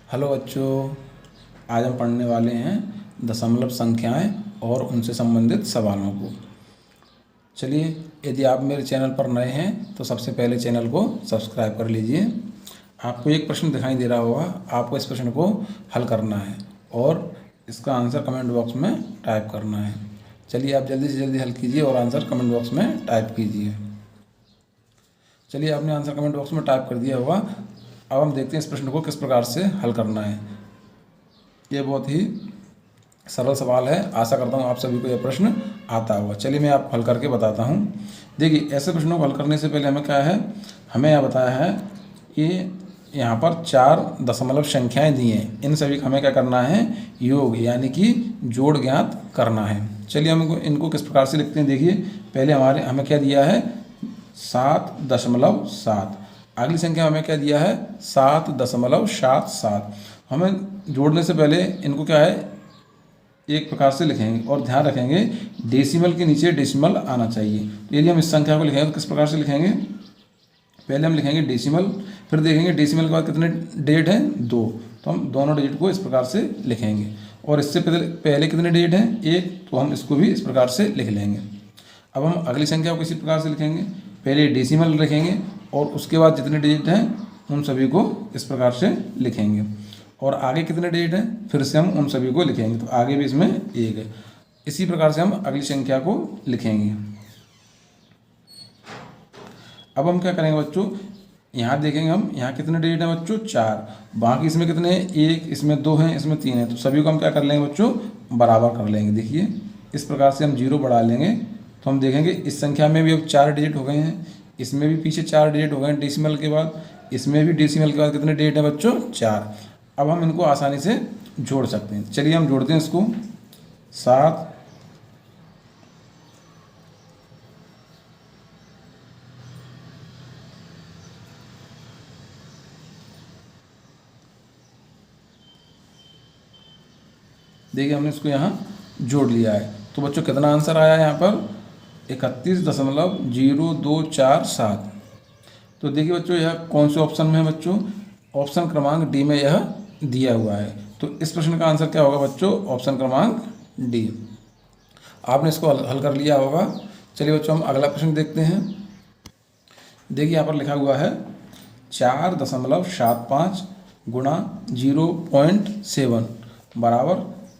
Hello बच्चों, आज हम पढ़ने वाले हैं दशमलव संख्याएं और उनसे संबंधित सवालों को। चलिए, यदि आप मेरे चैनल पर नए हैं तो सबसे पहले चैनल को सब्सक्राइब कर लीजिए। आपको एक प्रश्न दिखाई दे रहा होगा, आपको इस प्रश्न को हल करना है और इसका आंसर कमेंट बॉक्स में टाइप करना है। चलिए, आप जल्दी से जल्दी हल कीजिए और आंसर कमेंट बॉक्स में टाइप कीजिए। चलिए, आपने आंसर कमेंट बॉक्स में टाइप कर दिया होगा। अब हम देखते हैं इस प्रश्न को किस प्रकार से हल करना है। ये बहुत ही सरल सवाल है, आशा करता हूँ आप सभी को यह प्रश्न आता होगा। चलिए, मैं आप हल करके बताता हूँ। देखिए, ऐसे प्रश्नों को हल करने से पहले हमें क्या है, हमें यह बताया है कि यहाँ पर 4 दशमलव संख्याएं दी हैं। इन सभी का हमें क्या करना है, योग यानी कि जोड़ ज्ञात करना है। चलिए, हम इनको किस प्रकार से लिखते हैं। देखिए, पहले हमें क्या दिया है, 7.7। अगली संख्या हमें क्या दिया है, 7.77। हमें जोड़ने से पहले इनको क्या है, एक प्रकार से लिखेंगे और ध्यान रखेंगे डेसिमल के नीचे डेसिमल आना चाहिए। तो यदि हम इस संख्या को लिखेंगे तो किस प्रकार से लिखेंगे, पहले हम लिखेंगे डेसिमल, फिर देखेंगे डेसिमल के बाद कितने डिजिट हैं, 2। तो हम दोनों डिजिट को इस प्रकार से लिखेंगे। और इससे पहले कितने डिजिट हैं, 1, तो हम इसको भी इस प्रकार से लिख लेंगे। अब हम अगली संख्या को इसी प्रकार से लिखेंगे, पहले डेसिमल लिखेंगे और उसके बाद जितने डिजिट हैं उन सभी को इस प्रकार से लिखेंगे। और आगे कितने डिजिट हैं, फिर से हम उन सभी को लिखेंगे। तो आगे भी इसमें 1 है। इसी प्रकार से हम अगली संख्या को लिखेंगे। अब हम क्या करेंगे बच्चों, यहाँ देखेंगे हम, यहाँ कितने डिजिट हैं बच्चों, 4। बाकी इसमें कितने हैं, 1, इसमें 2 हैं, इसमें 3 हैं। तो सभी को हम क्या कर लेंगे बच्चों, बराबर कर लेंगे। देखिए, इस प्रकार से हम 0 बढ़ा लेंगे तो हम देखेंगे इस संख्या में भी अब 4 डिजिट हो गए हैं, इसमें भी पीछे 4 डिजिट हो गए हैं डेसिमल के बाद, इसमें भी डेसिमल के बाद कितने डिजिट हैं बच्चों, 4। अब हम इनको आसानी से जोड़ सकते हैं। चलिए, हम जोड़ते हैं इसको। 7 देखिए, हमने इसको यहाँ जोड़ लिया है। तो बच्चों कितना आंसर आया यहाँ पर, 31.0247। तो देखिए बच्चों, यह कौन से ऑप्शन में है बच्चों, ऑप्शन क्रमांक डी में यह दिया हुआ है। तो इस प्रश्न का आंसर क्या होगा बच्चों, ऑप्शन क्रमांक डी। आपने इसको हल कर लिया होगा। चलिए बच्चों, हम अगला प्रश्न देखते हैं। देखिए, यहाँ पर लिखा हुआ है 4.75 गुणा 0.7 बराबर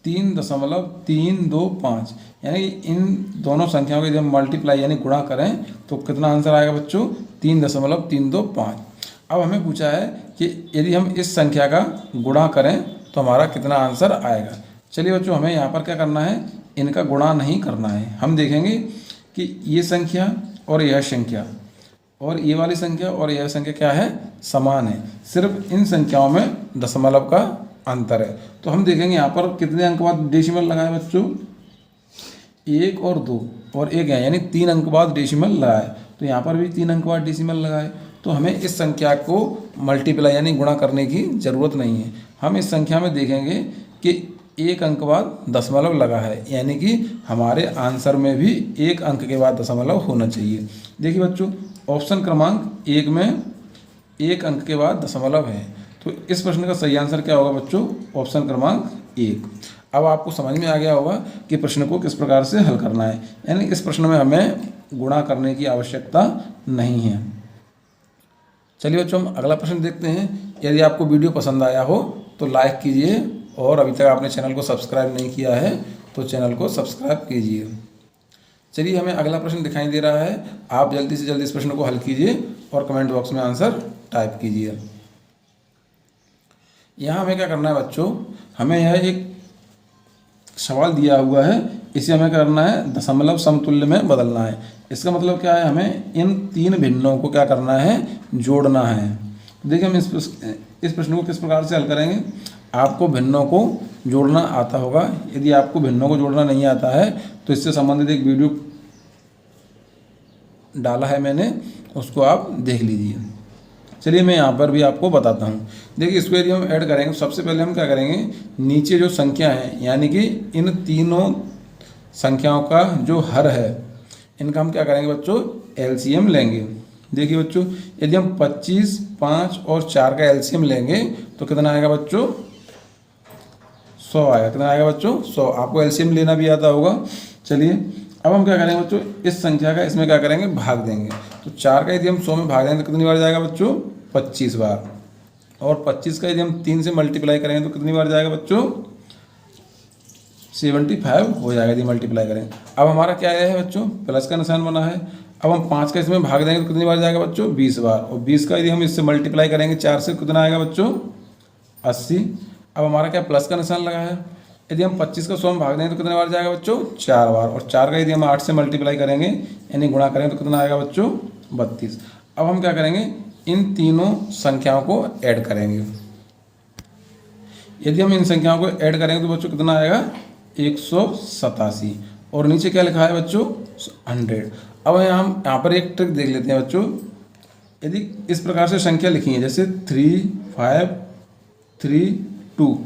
3.325। यानी इन दोनों संख्याओं के जब मल्टीप्लाई यानी गुणा करें तो कितना आंसर आएगा बच्चों, 3.325। अब हमें पूछा है कि यदि हम इस संख्या का गुणा करें तो हमारा कितना आंसर आएगा। चलिए बच्चों, हमें यहाँ पर क्या करना है, इनका गुणा नहीं करना है। हम देखेंगे कि ये संख्या और यह संख्या और ये वाली संख्या और यह संख्या क्या है, समान है। सिर्फ इन संख्याओं में दशमलव का अंतर है। तो हम देखेंगे यहाँ पर कितने अंक बाद डेसिमल लगाए बच्चों, 1 और 2 और 1 है, यानी 3 अंक बाद डेसिमल लगाए। तो यहाँ पर भी 3 अंक बाद डेसिमल लगाए। तो हमें इस संख्या को मल्टीप्लाई यानी गुणा करने की ज़रूरत नहीं है। हम इस संख्या में देखेंगे कि 1 अंक बाद दशमलव लगा है, यानी कि हमारे आंसर में भी 1 अंक के बाद दशमलव होना चाहिए। देखिए बच्चों, ऑप्शन क्रमांक 1 में 1 अंक के बाद दशमलव है। तो इस प्रश्न का सही आंसर क्या होगा बच्चों, ऑप्शन क्रमांक 1। अब आपको समझ में आ गया होगा कि प्रश्न को किस प्रकार से हल करना है। यानी इस प्रश्न में हमें गुणा करने की आवश्यकता नहीं है। चलिए बच्चों, हम अगला प्रश्न देखते हैं। यदि आपको वीडियो पसंद आया हो तो लाइक कीजिए और अभी तक आपने चैनल को सब्सक्राइब नहीं किया है तो चैनल को सब्सक्राइब कीजिए। चलिए, हमें अगला प्रश्न दिखाई दे रहा है। आप जल्दी से जल्दी इस प्रश्न को हल कीजिए और कमेंट बॉक्स में आंसर टाइप कीजिए। यहाँ हमें क्या करना है बच्चों, हमें यह एक सवाल दिया हुआ है, इसे हमें करना है दशमलव समतुल्य में बदलना है। इसका मतलब क्या है, हमें इन 3 भिन्नों को क्या करना है, जोड़ना है। देखिए, हम इस प्रश्न को किस प्रकार से हल करेंगे। आपको भिन्नों को जोड़ना आता होगा। यदि आपको भिन्नों को जोड़ना नहीं आता है तो इससे संबंधित एक वीडियो डाला है मैंने, उसको आप देख लीजिए। चलिए, मैं यहाँ पर भी आपको बताता हूँ। देखिए, इसको यदि हम ऐड करेंगे, सबसे पहले हम क्या करेंगे, नीचे जो संख्या है यानी कि इन तीनों संख्याओं का जो हर है, इनका हम क्या करेंगे बच्चों, एलसीएम लेंगे। देखिए बच्चों, यदि हम 25, 5 और 4 का एलसीएम लेंगे तो कितना आएगा बच्चों? 100 आएगा। कितना आएगा बच्चों? 100। आपको एलसीएम लेना भी आता होगा। चलिए अब हम क्या करेंगे बच्चों, इस संख्या का इसमें क्या करेंगे, भाग देंगे। तो 4 का यदि हम 100 में भाग देंगे तो कितनी बार जाएगा बच्चों? 25 बार। और 25 का यदि हम 3 से मल्टीप्लाई करेंगे तो कितनी बार जाएगा बच्चों? 75 हो जाएगा यदि मल्टीप्लाई करें। अब हमारा क्या है बच्चों? प्लस का निशान बना है। अब हम 5 का इसमें भाग देंगे तो कितनी बार जाएगा बच्चों? 20 बार। और 20 का यदि हम इससे मल्टीप्लाई करेंगे 4 से, कितना आएगा बच्चों? 80। अब हमारा क्या प्लस का निशान लगा है। यदि हम 25 का 100 में भाग देंगे तो कितने बार जाएगा बच्चों? 4 बार। और 4 का यदि हम 8 से मल्टीप्लाई करेंगे यानी गुणा करेंगे तो कितना आएगा बच्चों? 32। अब हम क्या करेंगे, इन तीनों संख्याओं को ऐड करेंगे। यदि हम इन संख्याओं को ऐड करेंगे तो बच्चों कितना आएगा? 187। और नीचे क्या लिखा है बच्चों? 100। अब हम यहाँ पर एक ट्रिक देख लेते हैं बच्चों। यदि इस प्रकार से संख्या लिखी है जैसे 3, 5, 3, 2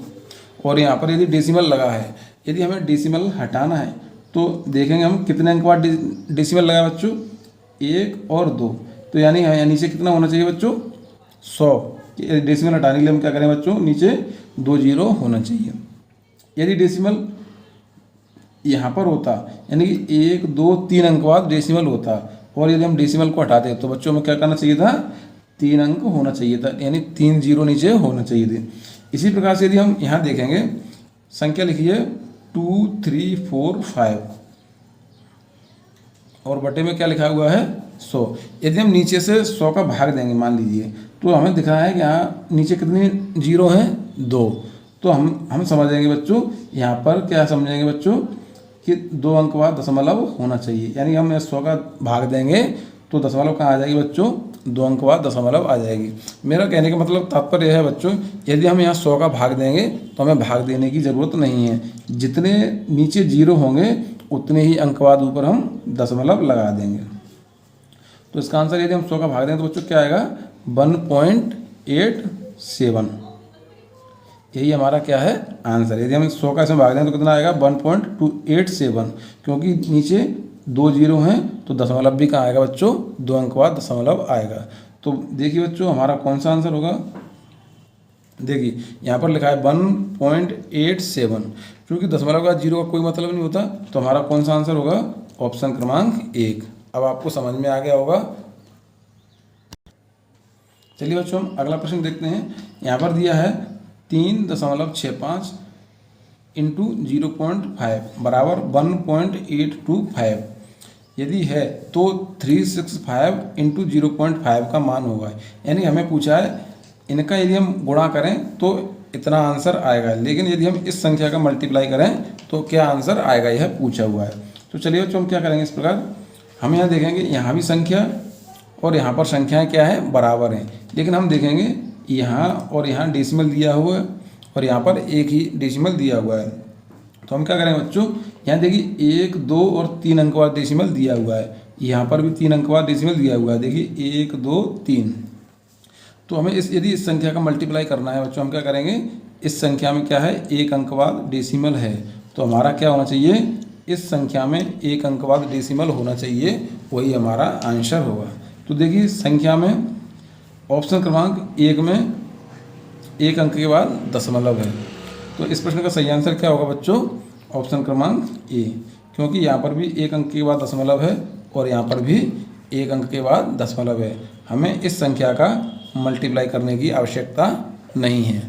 और यहाँ पर यदि डेसिमल लगा है, यदि हमें डेसिमल हटाना है तो देखेंगे हम कितने अंक बाद डेसिमल लगा है बच्चों? 1 और 2। तो यानी नीचे कितना होना चाहिए बच्चों? 100। डेसिमल हटाने के लिए हम क्या करें बच्चों? नीचे 2 जीरो होना चाहिए। यदि डेसिमल यहाँ पर होता यानी कि 1, 2, 3 अंक बाद डेसिमल होता और यदि हम डेसिमल को हटाते तो बच्चों में क्या करना चाहिए था? 3 अंक होना चाहिए था, यानी 3 जीरो नीचे होना चाहिए थे। इसी प्रकार से यदि हम यहाँ देखेंगे संख्या लिखिए 2, 3, 4, 5 और बटे में क्या लिखा हुआ है? 100। यदि हम नीचे से 100 का भाग देंगे मान लीजिए तो हमें दिख रहा है कि यहाँ नीचे कितनी जीरो हैं? 2। तो हम समझेंगे बच्चों, यहाँ पर क्या समझेंगे बच्चों कि 2 अंक बाद दशमलव होना चाहिए। यानी हम 100 का भाग देंगे तो दशमलव कहाँ आ जाएगी बच्चों? 2 अंक बाद दशमलव आ जाएगी। मेरा कहने का मतलब तात्पर्य है बच्चों, यदि हम यहाँ 100 का भाग देंगे तो हमें भाग देने की ज़रूरत नहीं है। जितने नीचे जीरो होंगे उतने ही अंक बाद ऊपर हम दशमलव लगा देंगे। तो इसका आंसर यदि हम 100 का भाग दें तो बच्चों क्या आएगा? 1.87। यही हमारा क्या है? आंसर। यदि हम 100 का इसमें भाग दें तो कितना आएगा? 1.287। क्योंकि नीचे 2 जीरो हैं तो दशमलव भी कहाँ आएगा बच्चों? 2 अंक बाद दशमलव आएगा। तो देखिए बच्चों हमारा कौन सा आंसर होगा? देखिए यहाँ पर लिखा है 1.87। क्योंकि दशमलव का जीरो का कोई मतलब नहीं होता तो हमारा कौन सा आंसर होगा? ऑप्शन क्रमांक 1। अब आपको समझ में आ गया होगा। चलिए बच्चों हम अगला प्रश्न देखते हैं। यहाँ पर दिया है 3.65 इंटू 0.5 बराबर 1.825। यदि है तो 365 इंटू 0.5 का मान होगा। यानी हमें पूछा है इनका यदि हम गुणा करें तो इतना आंसर आएगा, लेकिन यदि हम इस संख्या का मल्टीप्लाई करें तो क्या आंसर आएगा, यह पूछा हुआ है। तो चलिए बच्चों हम क्या करेंगे इस प्रकार, हम यहाँ देखेंगे यहाँ भी संख्या और यहाँ पर संख्याएं क्या है? बराबर हैं। लेकिन हम देखेंगे यहाँ और यहाँ डेसिमल दिया हुआ है और यहाँ पर एक ही डेसिमल दिया हुआ है। तो हम क्या करेंगे बच्चों, यहाँ देखिए 1, 2 और 3 अंक बाद डेसिमल दिया हुआ है। यहाँ पर भी 3 अंक बाद डेसिमल दिया हुआ है। देखिए 1, 2, 3। तो हमें यदि इस संख्या का मल्टीप्लाई करना है बच्चों, हम क्या करेंगे, इस संख्या में क्या है? 1 अंक बाद डेसिमल है। तो हमारा क्या होना चाहिए? इस संख्या में 1 अंक बाद डेसिमल होना चाहिए, वही हमारा आंसर होगा। तो देखिए संख्या में ऑप्शन क्रमांक 1 में 1 अंक के बाद दशमलव है। तो इस प्रश्न का सही आंसर क्या होगा बच्चों? ऑप्शन क्रमांक ए, क्योंकि यहाँ पर भी 1 अंक के बाद दशमलव है और यहाँ पर भी 1 अंक के बाद दशमलव है। हमें इस संख्या का मल्टीप्लाई करने की आवश्यकता नहीं है।